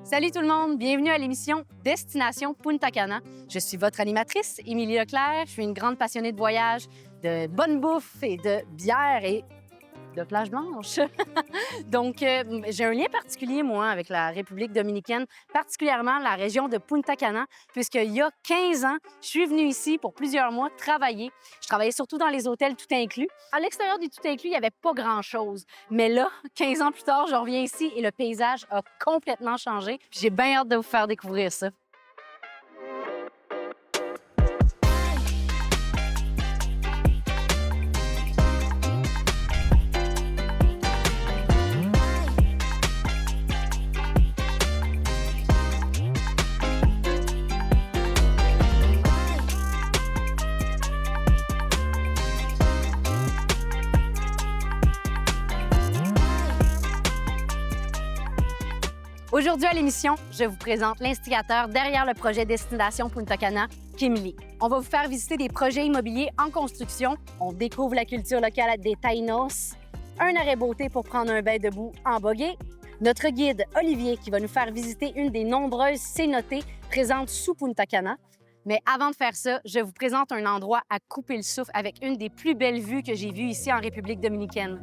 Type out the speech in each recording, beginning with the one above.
Salut tout le monde, bienvenue à l'émission Destination Punta Cana. Je suis votre animatrice, Émilie Leclerc. Je suis une grande passionnée de voyage, de bonne bouffe et de bière et de plage blanche. Donc, j'ai un lien particulier, moi, avec la République dominicaine, particulièrement la région de Punta Cana, puisqu'il y a 15 ans, je suis venue ici pour plusieurs mois travailler. Je travaillais surtout dans les hôtels tout inclus. À l'extérieur du tout inclus, il n'y avait pas grand-chose. Mais là, 15 ans plus tard, je reviens ici et le paysage a complètement changé. J'ai bien hâte de vous faire découvrir ça. Aujourd'hui à l'émission, je vous présente l'instigateur derrière le projet Destination Punta Cana, Kim Lee. On va vous faire visiter des projets immobiliers en construction. On découvre la culture locale des Taïnos, un arrêt beauté pour prendre un bain debout en buggy, notre guide Olivier qui va nous faire visiter une des nombreuses cénotées présentes sous Punta Cana. Mais avant de faire ça, je vous présente un endroit à couper le souffle avec une des plus belles vues que j'ai vues ici en République dominicaine.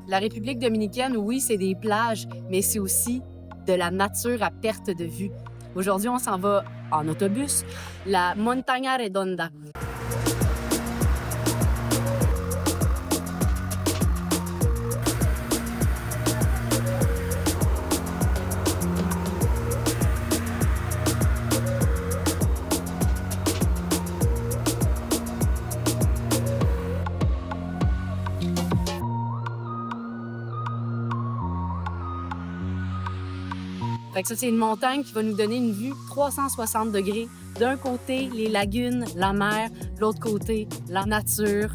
La République dominicaine, oui, c'est des plages, mais c'est aussi de la nature à perte de vue. Aujourd'hui, on s'en va en autobus, la Montaña Redonda. Fait que ça, c'est une montagne qui va nous donner une vue 360 degrés. D'un côté, les lagunes, la mer, de l'autre côté, la nature.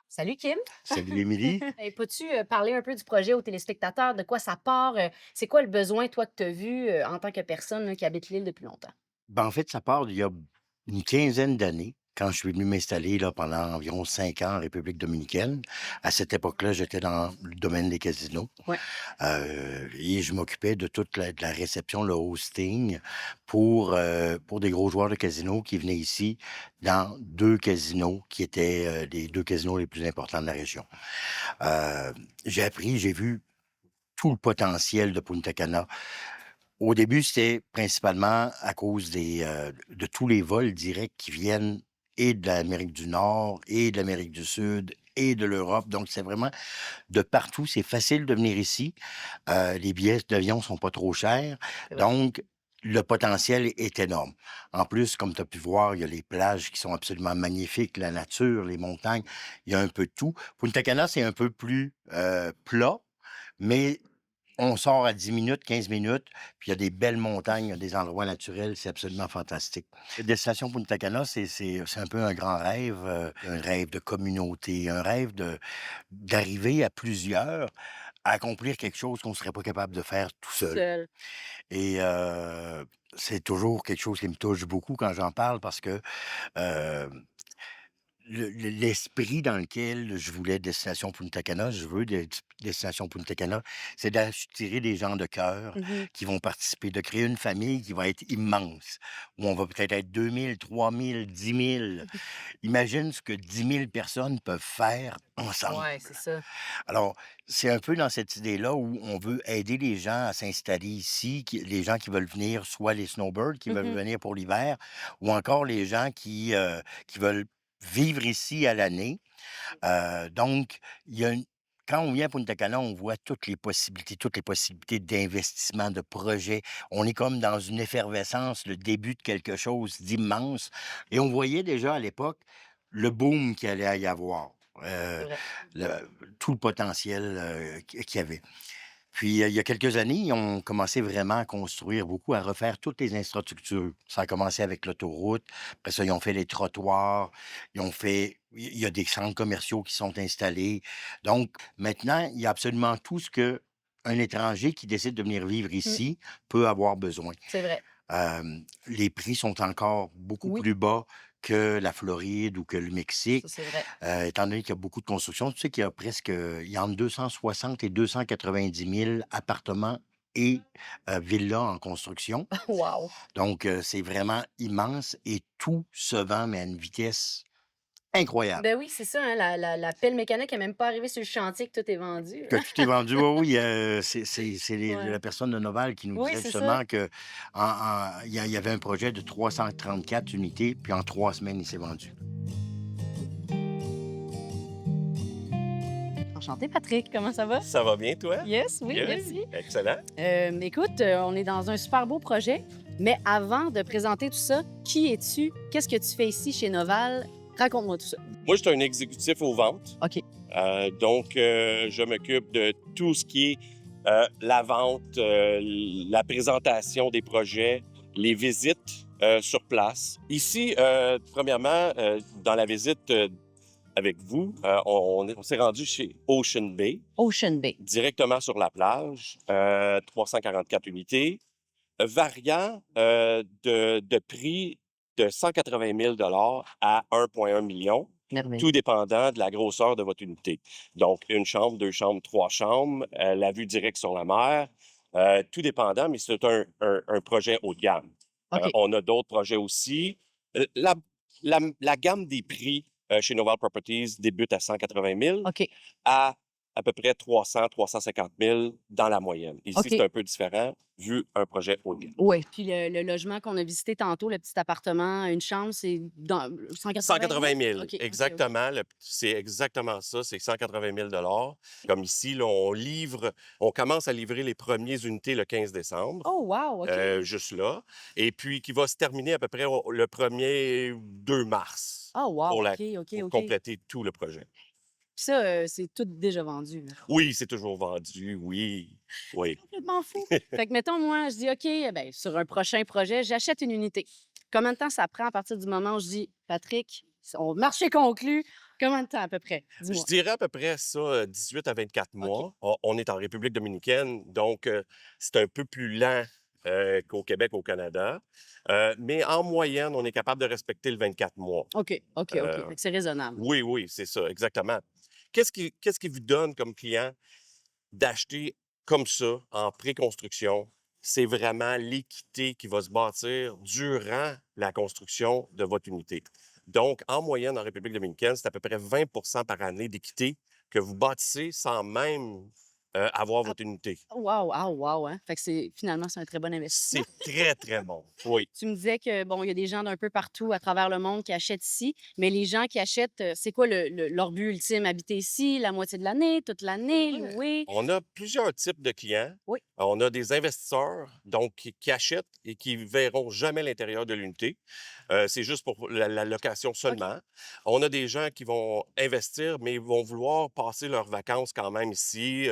Salut Kim! Salut Émilie. Peux-tu parler un peu du projet aux téléspectateurs? De quoi ça part? C'est quoi le besoin, toi, que tu as vu en tant que personne là, qui habite l'île depuis longtemps? Ben, en fait, ça part d'il y a une quinzaine d'années, quand je suis venu m'installer là, pendant environ 5 ans en République dominicaine. À cette époque-là, j'étais dans le domaine des casinos. Ouais. Et je m'occupais de toute de la réception, le hosting pour des gros joueurs de casinos qui venaient ici dans 2 casinos qui étaient les 2 casinos les plus importants de la région. J'ai vu tout le potentiel de Punta Cana. Au début, c'était principalement à cause de tous les vols directs qui viennent et de l'Amérique du Nord et de l'Amérique du Sud et de l'Europe. Donc, c'est vraiment de partout. C'est facile de venir ici. Les billets d'avion sont pas trop chers. C'est vrai. Donc, le potentiel est énorme. En plus, comme tu as pu voir, il y a les plages qui sont absolument magnifiques, la nature, les montagnes, il y a un peu de tout. Punta Cana, c'est un peu plus plat, mais on sort à 10 minutes, 15 minutes, puis il y a des belles montagnes, il y a des endroits naturels, c'est absolument fantastique. La destination Punta Cana, c'est un peu un rêve de communauté, un rêve d'arriver à plusieurs, à accomplir quelque chose qu'on ne serait pas capable de faire tout seul. Seul. Et c'est toujours quelque chose qui me touche beaucoup quand j'en parle parce que euh, l'esprit dans lequel je voulais Destination Punta Cana, je veux Destination Punta Cana, c'est d'attirer des gens de cœur Mhm. qui vont participer, de créer une famille qui va être immense, où on va peut-être être 2000, 3000, 10 000. Imagine ce que 10 000 personnes peuvent faire ensemble. Ouais, c'est ça. Alors, c'est un peu dans cette idée-là où on veut aider les gens à s'installer ici, les gens qui veulent venir, soit les snowbirds qui veulent Mhm. venir pour l'hiver, ou encore les gens qui veulent vivre ici à l'année. Donc, il y a une quand on vient à Punta Cana, on voit toutes les possibilités d'investissement, de projets. On est comme dans une effervescence, le début de quelque chose d'immense et on voyait déjà à l'époque le boom qu'il allait y avoir, C'est heu, vrai. le tout le potentiel, qu'il y avait. Puis, il y a quelques années, ils ont commencé vraiment à construire beaucoup, à refaire toutes les infrastructures. Ça a commencé avec l'autoroute, après ça, ils ont fait les trottoirs, il y a des centres commerciaux qui sont installés. Donc maintenant, il y a absolument tout ce qu'un étranger qui décide de venir vivre Mmh, ici peut avoir besoin. c'est vrai. Les prix sont encore beaucoup Oui, plus bas que la Floride ou que le ça, Mexique. c'est vrai. Étant donné qu'il y a beaucoup de construction, tu sais qu'il y a il y a entre 260 et 290 000 appartements et villas en construction. Wow! Donc, c'est vraiment immense et tout se vend, mais à une vitesse incroyable. Ben oui, c'est ça, hein, la pelle mécanique est même pas arrivée sur le chantier que tout est vendu, Que là. tout est vendu, oui, oui, la Ouais. personne de Noval qui nous Oui, disait c'est ça. justement que il y avait un projet de 334 unités, puis en 3 semaines, il s'est vendu. Enchantée, Patrick, comment ça va? Ça va bien, toi? Yes, oui, Good. merci. Excellent. Écoute, on est dans un super beau projet, mais avant de présenter tout ça, qui es-tu? Qu'est-ce que tu fais ici chez Noval? Raconte-moi tout ça. Moi, je suis un exécutif aux ventes. OK. Donc, je m'occupe de tout ce qui est la vente, la présentation des projets, les visites sur place. Ici, premièrement, dans la visite avec vous, on s'est rendu chez Ocean Bay, Ocean Bay. directement sur la plage, 344 unités, variant de prix de 180 000 à 1,1 million, Merveilleux. tout dépendant de la grosseur de votre unité. Donc, une chambre, deux chambres, trois chambres, la vue directe sur la mer, tout dépendant, mais c'est un projet haut de gamme. OK. On a d'autres projets aussi. La gamme des prix chez Noval Properties débute à 180 000 OK. à peu près 300-350 000 dans la moyenne. Ici, OK. c'est un peu différent vu un projet haut de gamme. Oui. Puis le logement qu'on a visité tantôt, le petit appartement, une chambre, c'est dans 180 180 000, OK, OK. exactement. C'est exactement ça, c'est 180 000 Comme ici, là, on commence à livrer les premières unités le 15 décembre, Oh, wow! OK. juste là, et puis qui va se terminer à peu près le 1er 2 mars Oh, wow! pour, OK, OK, pour OK. compléter tout le projet. Puis ça, c'est tout déjà vendu, là. Oui, c'est toujours vendu, oui, oui. Complètement fou. Fait que, mettons, moi, je dis, OK, ben, sur un prochain projet, j'achète une unité. Combien de temps ça prend à partir du moment où je dis, Patrick, marché conclu, combien de temps à peu près? Je Dis-moi. dirais à peu près ça, 18 à 24 OK. mois. On est en République dominicaine, donc c'est un peu plus lent qu'au Québec, au Canada. Mais en moyenne, on est capable de respecter le 24 mois. OK, OK, OK. Euh, Fait que c'est raisonnable. oui, oui, c'est ça, exactement. Qu'est-ce qui vous donne comme client d'acheter comme ça, en pré-construction? C'est vraiment l'équité qui va se bâtir durant la construction de votre unité. Donc, en moyenne, en République dominicaine, c'est à peu près 20 par année d'équité que vous bâtissez sans même avoir Ah, votre unité. wow, ah, wow, hein? Fait que finalement, c'est un très bon investissement. C'est très, très bon. Oui. Tu me disais que, bon, il y a des gens d'un peu partout à travers le monde qui achètent ici, mais les gens qui achètent, c'est quoi leur but ultime? Habiter ici la moitié de l'année, toute l'année, Ouais. louer? On a plusieurs types de clients. Oui. On a des investisseurs, donc qui achètent et qui verront jamais l'intérieur de l'unité. C'est juste pour la location seulement. On a des gens qui vont investir, mais vont vouloir passer leurs vacances quand même ici,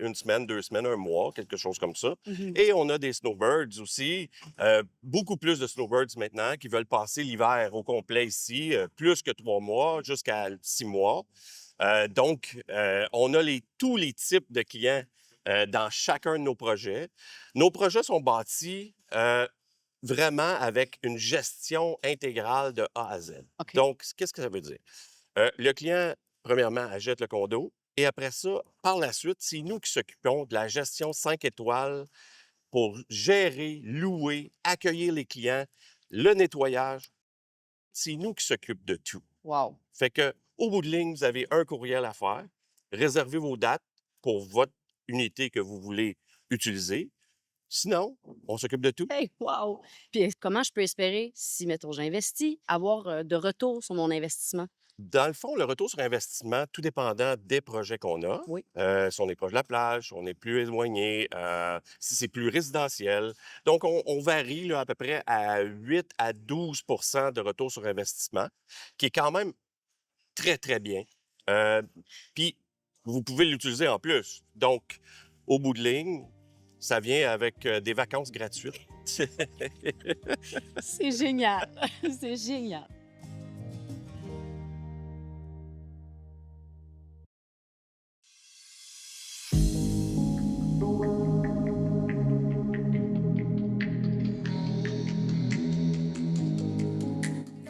une semaine, 2 semaines, un mois, quelque chose comme ça. Mhm. Et on a des snowbirds aussi, beaucoup plus de snowbirds maintenant, qui veulent passer l'hiver au complet ici, plus que 3 mois, jusqu'à 6 mois. Donc, on a tous les types de clients dans chacun de nos projets. Nos projets sont bâtis vraiment avec une gestion intégrale de A à Z. OK. Donc, qu'est-ce que ça veut dire? Le client, premièrement, achète le condo et après ça, par la suite, c'est nous qui s'occupons de la gestion 5 étoiles pour gérer, louer, accueillir les clients, le nettoyage. C'est nous qui s'occupent de tout. Wow. Fait que, au bout de ligne, vous avez un courriel à faire. Réservez vos dates pour votre unité que vous voulez utiliser. Sinon, on s'occupe de tout. Hey, wow! Puis comment je peux espérer, si, mettons, j'investis, avoir de retour sur mon investissement? Dans le fond, le retour sur investissement, tout dépendant des projets qu'on a, Oui. si on est proche de la plage, si on est plus éloigné, si c'est plus résidentiel. Donc, on varie là, à peu près à 8 à 12 de retour sur investissement, qui est quand même très, très bien. Euh, Puis, vous pouvez l'utiliser en plus. Donc, au bout de ligne, ça vient avec des vacances gratuites. C'est génial! C'est génial!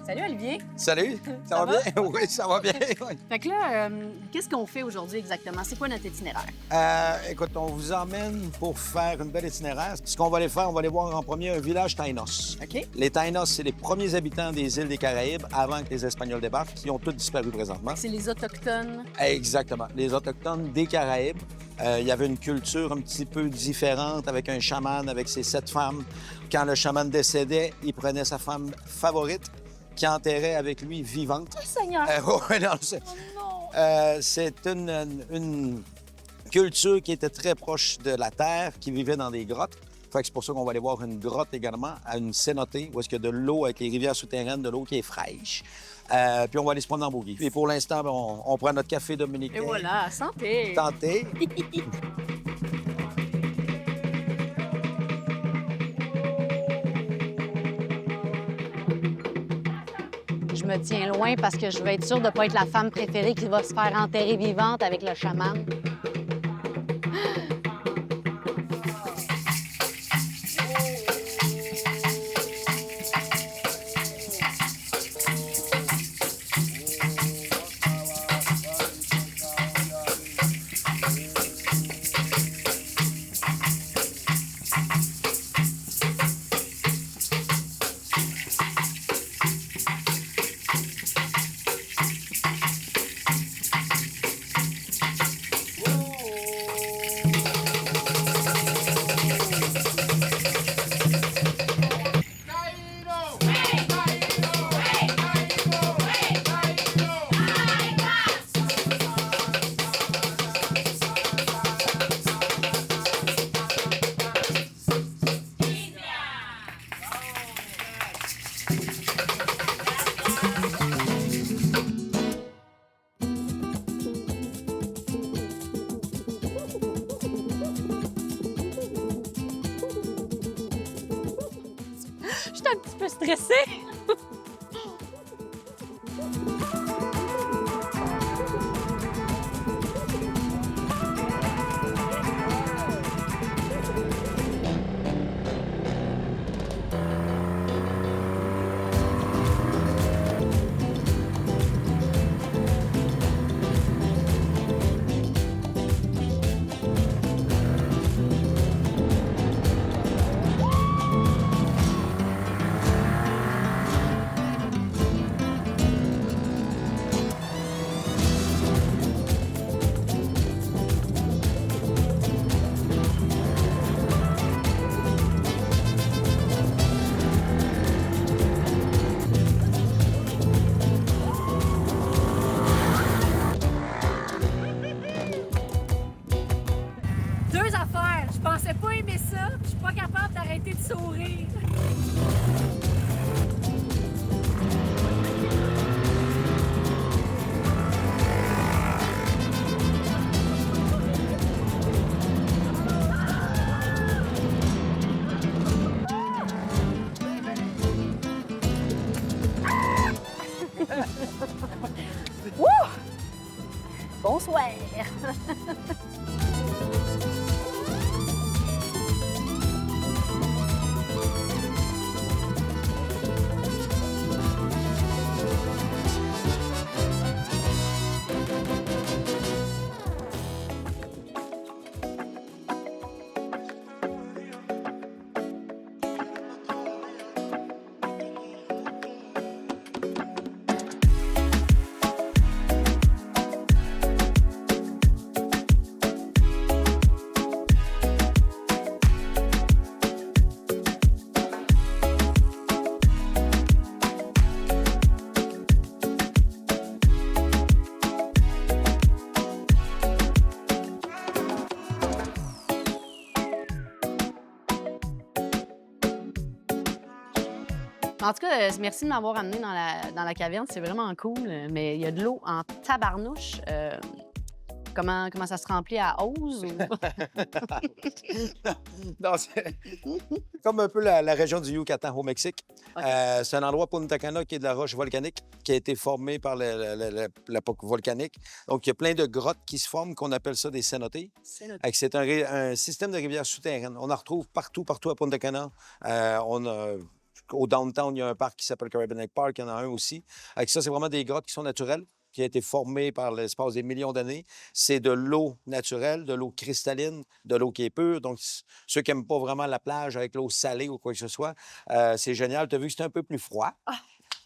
Salut Olivier! Salut, Ça ça va va? bien? Oui, ça va bien. oui. Fait que là, qu'est-ce qu'on fait aujourd'hui exactement? C'est quoi notre itinéraire? Écoute, on vous emmène pour faire une belle itinéraire. Ce qu'on va aller faire, on va aller voir en premier un village Taïnos. OK? Les Taïnos, c'est les premiers habitants des îles des Caraïbes avant que les Espagnols débarquent, qui ont tous disparu présentement. C'est les Autochtones. Exactement. Les Autochtones des Caraïbes. Il y avait une culture un petit peu différente avec un chaman, avec ses 7 femmes. Quand le chaman décédait, il prenait sa femme favorite, qui enterrait avec lui vivante. Oh Seigneur! Ouais, non, c'est... Oh non! C'est une culture qui était très proche de la terre, qui vivait dans des grottes. Fait que c'est pour ça qu'on va aller voir une grotte également, à une cénotée, où est-ce qu'il y a de l'eau avec les rivières souterraines, de l'eau qui est fraîche. Puis on va aller se prendre en boogie. Et pour l'instant, ben, on prend notre café dominicain. Et voilà, santé! Santé. Je me tiens loin parce que je veux être sûre de ne pas être la femme préférée qui va se faire enterrer vivante avec le chaman. Je suis un petit peu stressée. Deux affaires. Je pensais pas aimer ça, puis je suis pas capable d'arrêter de sourire. Wouh! Bonsoir! En tout cas, merci de m'avoir amené dans la caverne. C'est vraiment cool. Mais il y a de l'eau en tabarnouche. Comment ça se remplit à Ose? Non, c'est comme un peu la région du Yucatan au Mexique. OK. C'est un endroit, Punta Cana, qui est de la roche volcanique, qui a été formée par l'époque volcanique. Donc, il y a plein de grottes qui se forment, qu'on appelle ça des cénotes. C'est notre... Fait que c'est un système de rivières souterraines. On en retrouve partout à Punta Cana. Au downtown, il y a un parc qui s'appelle Caribbean Lake Park. Il y en a un aussi. Avec ça, c'est vraiment des grottes qui sont naturelles, qui a été formée par l'espace des millions d'années. C'est de l'eau naturelle, de l'eau cristalline, de l'eau qui est pure. Donc, ceux qui n'aiment pas vraiment la plage avec l'eau salée ou quoi que ce soit, c'est génial. Tu as vu que c'est un peu plus froid.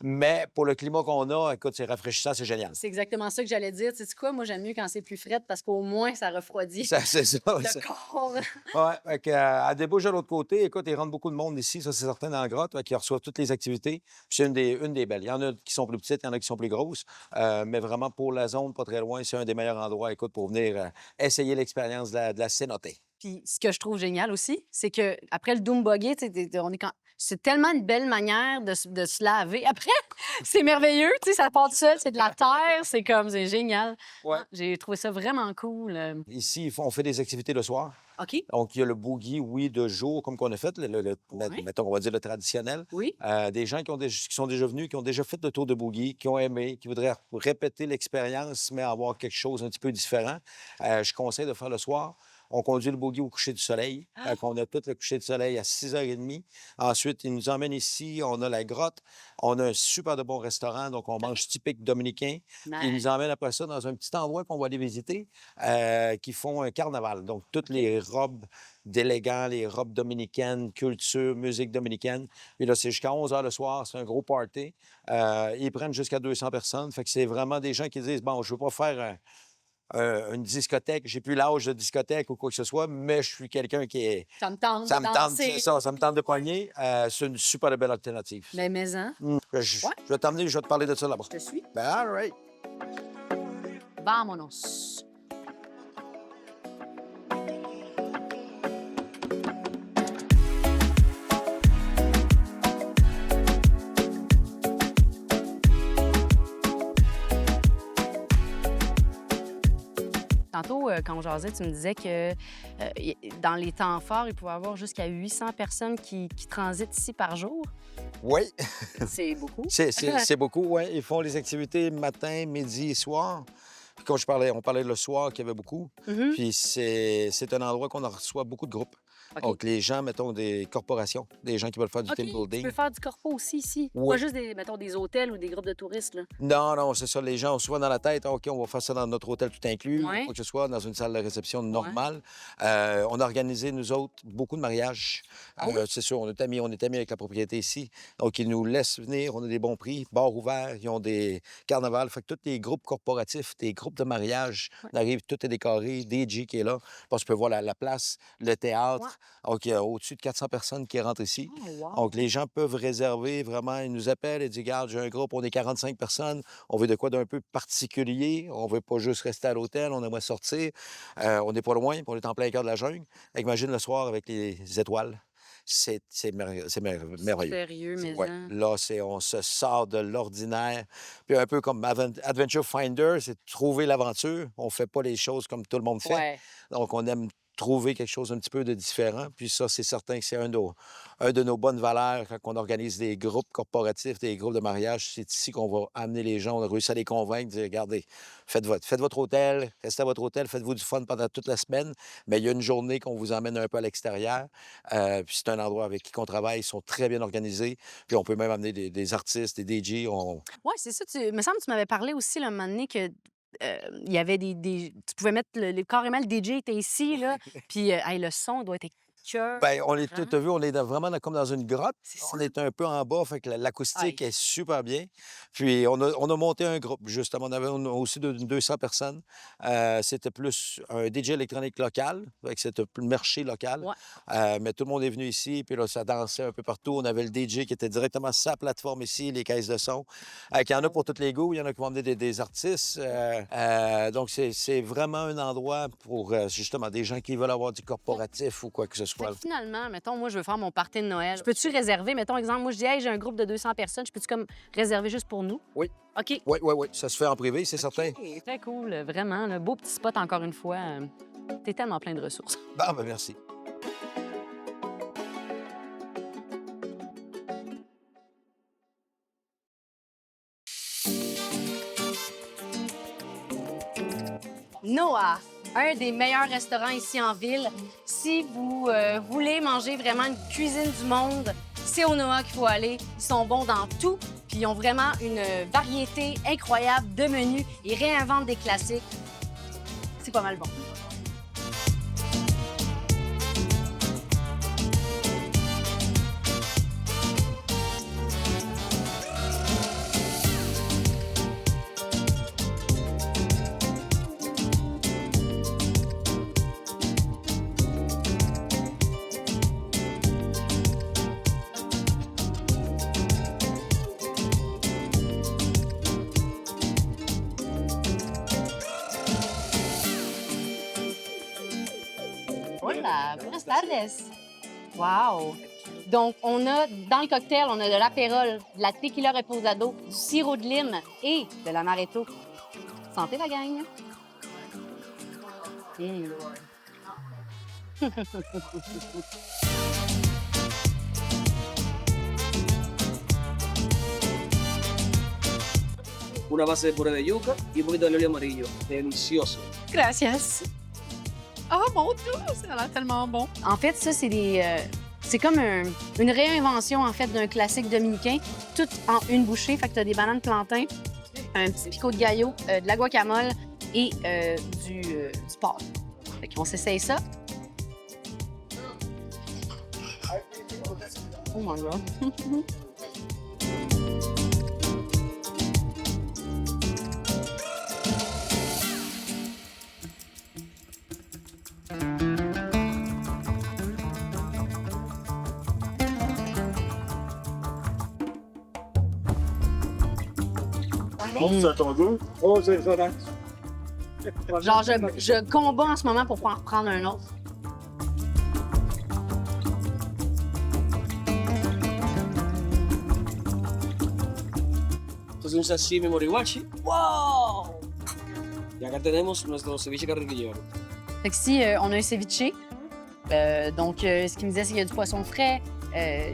Mais pour le climat qu'on a, écoute, c'est rafraîchissant, c'est génial. C'est exactement ça que j'allais dire. Tu sais quoi? Moi, j'aime mieux quand c'est plus frais parce qu'au moins, ça refroidit C'est ça. le corps. Ouais, fait que, à débouche de l'autre côté, écoute, il rentre beaucoup de monde ici, ça c'est certain, dans la grotte, qui reçoivent toutes les activités. Puis c'est une des belles. Il y en a qui sont plus petites, il y en a qui sont plus grosses. Mais vraiment, pour la zone, pas très loin, c'est un des meilleurs endroits, écoute, pour venir essayer l'expérience de la cénote. Puis ce que je trouve génial aussi, c'est que après le doom buggy, tu sais, c'est tellement une belle manière de se laver. Après, c'est merveilleux, tu sais, ça part tout seul, c'est de la terre, c'est génial. Ouais. J'ai trouvé ça vraiment cool. Ici, on fait des activités le soir. OK? Donc, il y a le boogie, oui, de jour, comme qu'on a fait, mettons, on va dire le traditionnel. Oui. Des gens qui sont déjà venus, qui ont déjà fait le tour de boogie, qui ont aimé, qui voudraient répéter l'expérience, mais avoir quelque chose un petit peu différent. Je conseille de faire le soir. On conduit le boogie au coucher du soleil. On a tout le coucher du soleil à 6h30. Ensuite, il nous emmène ici. On a la grotte. On a un super de bon restaurant. Donc, on mange typique dominicain. Nice. Il nous emmène après ça dans un petit endroit qu'on va aller visiter qui font un carnaval. Donc, toutes les robes d'élégants, les robes dominicaines, culture, musique dominicaine. Puis là, c'est jusqu'à 11h le soir. C'est un gros party. Ils prennent jusqu'à 200 personnes. Fait que c'est vraiment des gens qui disent, bon, je veux pas faire une discothèque, j'ai plus l'âge de discothèque ou quoi que ce soit, mais je suis quelqu'un qui est... Ça me tente Ça de me tente, danser. c'est ça me tente de pogner. C'est une super belle alternative. Mais hein, Je vais t'emmener, je vais te parler de ça là-bas. je te suis. Ben, all right. Vamonos. Tantôt, quand on jasait, tu me disais que dans les temps forts, il pouvait y avoir jusqu'à 800 personnes qui transitent ici par jour. Oui, C'est beaucoup. c'est beaucoup, oui. Ils font les activités matin, midi et soir. Puis quand on parlait le soir qu'il y avait beaucoup. Mhm. Puis c'est un endroit qu'on en reçoit beaucoup de groupes. OK. Donc, les gens, mettons, des corporations, des gens qui veulent faire du OK, team tu building. peux faire du corpo aussi ici. Oui. Pas juste mettons, des hôtels ou des groupes de touristes. Là. Non, c'est ça. Les gens ont souvent dans la tête, OK, on va faire ça dans notre hôtel tout inclus, Ouais. ou quoi que ce soit, dans une salle de réception normale. On a organisé, nous autres, beaucoup de mariages. Ah oui? C'est sûr, on est amis avec la propriété ici. Donc, ils nous laissent venir, on a des bons prix, bars ouverts, ils ont des carnavals. Fait que tous les groupes corporatifs, des groupes de mariage, on arrive, tout est décoré, DJ qui est là. Parce qu'on peut voir la place, le théâtre. Ouais. Donc, il y a au-dessus de 400 personnes qui rentrent ici. Oh, wow. Donc, les gens peuvent réserver vraiment. Ils nous appellent et disent, regarde, j'ai un groupe, on est 45 personnes. On veut de quoi d'un peu particulier. On veut pas juste rester à l'hôtel, on aimerait sortir. On n'est pas loin, puis on est en plein cœur de la jungle. Imagine le soir avec les étoiles. C'est merveilleux. Sérieux, mais Ouais. hein. Là, on se sort de l'ordinaire. Puis un peu comme Adventure Finder, c'est trouver l'aventure. On fait pas les choses comme tout le monde fait. Ouais. Donc, on aime trouver quelque chose un petit peu de différent. Puis ça, c'est certain que c'est un de nos bonnes valeurs quand on organise des groupes corporatifs, des groupes de mariage. C'est ici qu'on va amener les gens. On a réussi à les convaincre, de dire, regardez, faites votre hôtel, restez à votre hôtel, faites-vous du fun pendant toute la semaine. Mais il y a une journée qu'on vous emmène un peu à l'extérieur. Puis c'est un endroit avec qui on travaille. Ils sont très bien organisés. Puis on peut même amener des artistes, des DJ. Oui, c'est ça. Il me semble que tu m'avais parlé aussi là, un moment donné que il y avait tu pouvais mettre carrément le DJ était ici, là. Puis hey, le son doit être cœur. Bien, t'as vu, on est vraiment comme dans une grotte. C'est ça. On est un peu en bas, fait que l'acoustique Aïe. est super bien. Puis on a monté un groupe, justement. On avait aussi 200 personnes. C'était plus un DJ électronique local, fait que c'était plus le marché local. Ouais. Mais tout le monde est venu ici, puis là, ça dansait un peu partout. On avait le DJ qui était directement sur sa plateforme ici, les caisses de son. Il y en a pour tous les goûts. Il y en a qui vont amener des artistes. Donc, c'est vraiment un endroit pour, justement, des gens qui veulent avoir du corporatif ou quoi que ce soit. choix. Là. Finalement, mettons, moi, je veux faire mon party de Noël. Je peux-tu réserver, mettons, exemple, moi, je dis, hey, j'ai un groupe de 200 personnes, je peux-tu comme réserver juste pour nous? Oui. OK. Oui. Ça se fait en privé, c'est certain. OK, très cool, vraiment. Le beau petit spot, encore une fois. T'es tellement plein de ressources. Ben, merci. Noah, un des meilleurs restaurants ici en ville. Si vous voulez manger vraiment une cuisine du monde, c'est au Noah qu'il faut aller. Ils sont bons dans tout, puis ils ont vraiment une variété incroyable de menus. Ils réinventent des classiques. C'est pas mal bon. Hola, buenas tardes. Wow. Donc, on a, dans le cocktail, on a de l'apérol, de la tequila reposado, du sirop de lime et de l'amaretto. Santé, la gang! Una base de puré de yuca y un poquito de lolly amarillo. Delicioso. Gracias. Oh mon Dieu, ça a l'air tellement bon. En fait, ça, c'est c'est comme une réinvention, en fait, d'un classique dominicain, tout en une bouchée. Fait que t'as des bananes plantains, un petit picot de gallo, de la guacamole et du porc. Fait qu'on s'essaye ça. Oh my God. C'est ton goût? Oh, c'est ça, hein? Genre, je combats en ce moment pour pouvoir en reprendre un autre. Esto es un sashimi moriwachi. ¡Wow! Y acá tenemos nuestro ceviche carrillo. Fait que ici, on a un ceviche. Donc, ce qu'il me disait, c'est qu'il y a du poisson frais,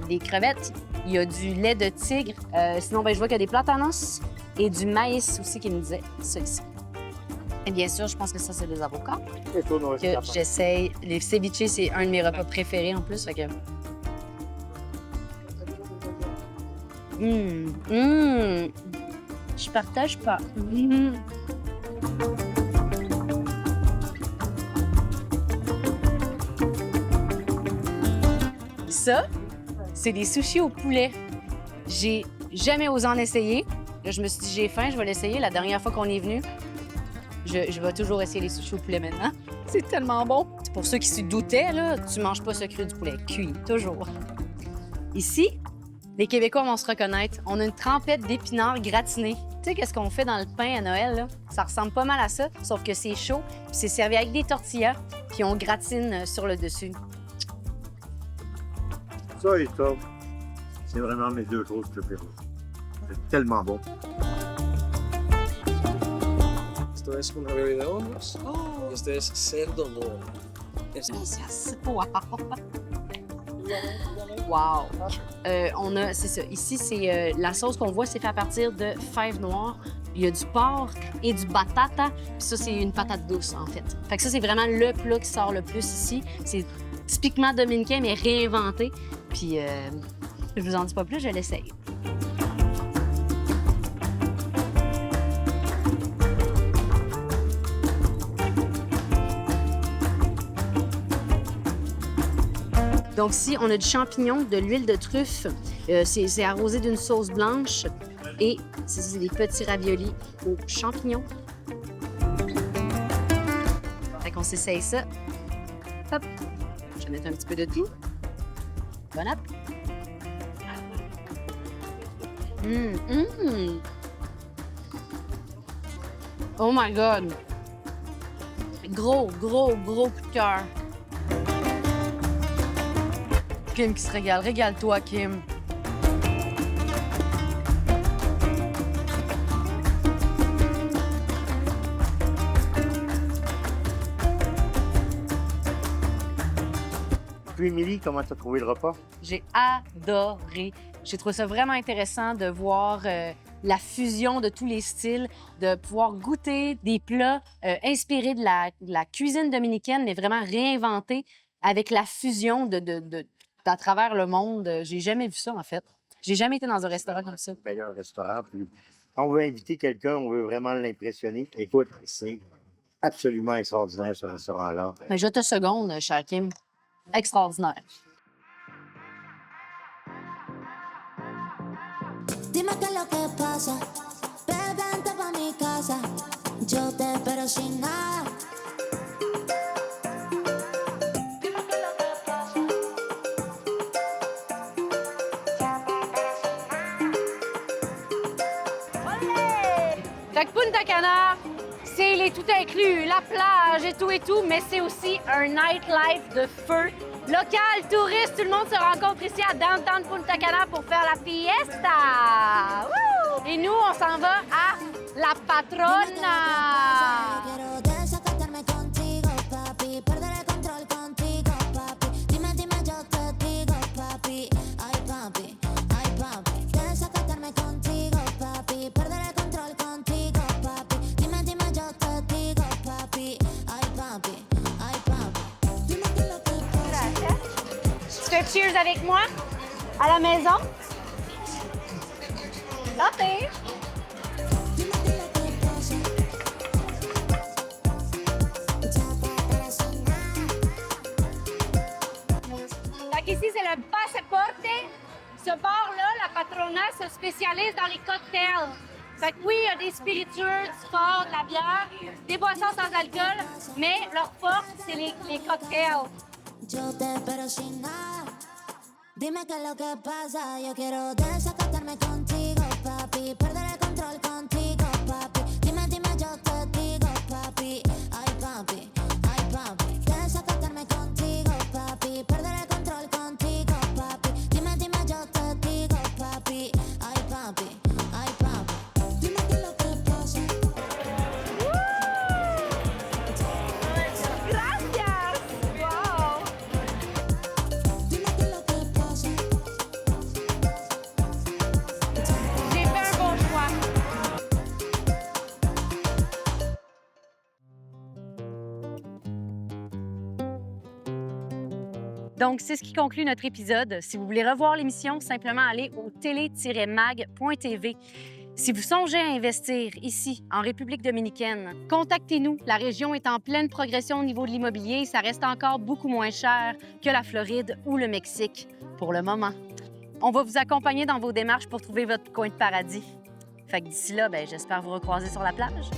des crevettes, il y a du lait de tigre. Sinon, ben, je vois qu'il y a des platanos et du maïs aussi qu'il me disait, ça ici. Et bien sûr, je pense que ça, c'est des avocats. Que j'essaye. Les ceviches, c'est un de mes repas préférés en plus. Fait que... Je partage pas. Ça, c'est des sushis au poulet. J'ai jamais osé en essayer. Là, je me suis dit, j'ai faim, je vais l'essayer. La dernière fois qu'on est venu, je vais toujours essayer les sushis au poulet maintenant. C'est tellement bon. Pour ceux qui se doutaient, là, tu manges pas ce cru du poulet. Cuit, toujours. Ici, les Québécois vont se reconnaître. On a une trempette d'épinards gratinés. Tu sais, qu'est-ce qu'on fait dans le pain à Noël, là? Ça ressemble pas mal à ça, sauf que c'est chaud, puis c'est servi avec des tortillas, puis on gratine sur le dessus. Ça et ça, c'est vraiment mes deux choses préférées. C'est tellement bon. Esto es un ravioli de hongos. Y este es cerdo moro. Gracias. Wow! Wow! On a, c'est ça. Ici, c'est la sauce qu'on voit, c'est fait à partir de fèves noires. Il y a du porc et du batata. Puis ça, c'est une patate douce, en fait. Fait que ça, c'est vraiment le plat qui sort le plus ici. C'est typiquement dominicain, mais réinventé. Puis, je vous en dis pas plus, je l'essaye. Donc ici, on a du champignon, de l'huile de truffe. C'est arrosé d'une sauce blanche. Et c'est des petits raviolis aux champignons. Fait qu'on s'essaye ça. Hop! Je vais mettre un petit peu de tout. Bon app! Oh my God! Gros coup de cœur. Kim qui se régale. Régale-toi, Kim. Puis, Émilie, comment tu as trouvé le repas? J'ai adoré. J'ai trouvé ça vraiment intéressant de voir la fusion de tous les styles, de pouvoir goûter des plats inspirés de la cuisine dominicaine, mais vraiment réinventés avec la fusion à travers le monde. J'ai jamais vu ça, en fait. J'ai jamais été dans un restaurant comme ça. Meilleur restaurant. Puis, quand on veut inviter quelqu'un, on veut vraiment l'impressionner. Écoute, c'est absolument extraordinaire, ce restaurant-là. Mais je te seconde, cher Kim. Extraordinaire. Dime qué es lo que pasa, bebé, vente pa' mi casa. Yo te espero sin nada. Dime qué es lo que pasa. Fait que Punta Cana, c'est les tout inclus, la plage et tout, mais c'est aussi un nightlife de feu. Local, touriste, tout le monde se rencontre ici à Downtown Punta Cana pour faire la fiesta. Wouh! Et nous, on s'en va à La Patrona. Quiero desacatarme contigo, papi. Perder el control contigo, papi. Dime, dime, yo te digo, papi. Ay, papi, ay, papi. Desacatarme contigo, papi. Perder el control contigo, papi. Dime, dime, yo te digo, papi. Ay, papi, ay, papi. Dime qué es lo que pasa. Tu fais cheers avec moi à la maison? Santé! Dime qué es lo que pasa. Ya para sonar. Donc ici, c'est le Passaporte. Ce bar-là, la Patrona, se spécialise dans les cocktails. Fait que oui, il y a des spiritueux, du sport, de la bière, des boissons sans alcool, mais leur force, c'est les cocktails. Yo te espero sin nada. Dime qué es lo que pasa. Yo quiero desacatarme contigo, papi. Perder el control contigo, papi. Dime, dime, yo te digo, papi. Ay, papi, ay, papi. Desacatarme contigo, papi. Perder el control contigo, papi. Dime, dime, yo te digo, papi. Ay, papi, ay, papi. Dime qué es lo que pasa. Gracias! Wow! Dime qué es lo que pasa. J'ai fait un bon choix. Donc, c'est ce qui conclut notre épisode. Si vous voulez revoir l'émission, simplement allez au télé-mag.tv. Si vous songez à investir ici, en République dominicaine, contactez-nous. La région est en pleine progression au niveau de l'immobilier. Ça reste encore beaucoup moins cher que la Floride ou le Mexique, pour le moment. On va vous accompagner dans vos démarches pour trouver votre coin de paradis. Fait que d'ici là, j'espère vous recroiser sur la plage.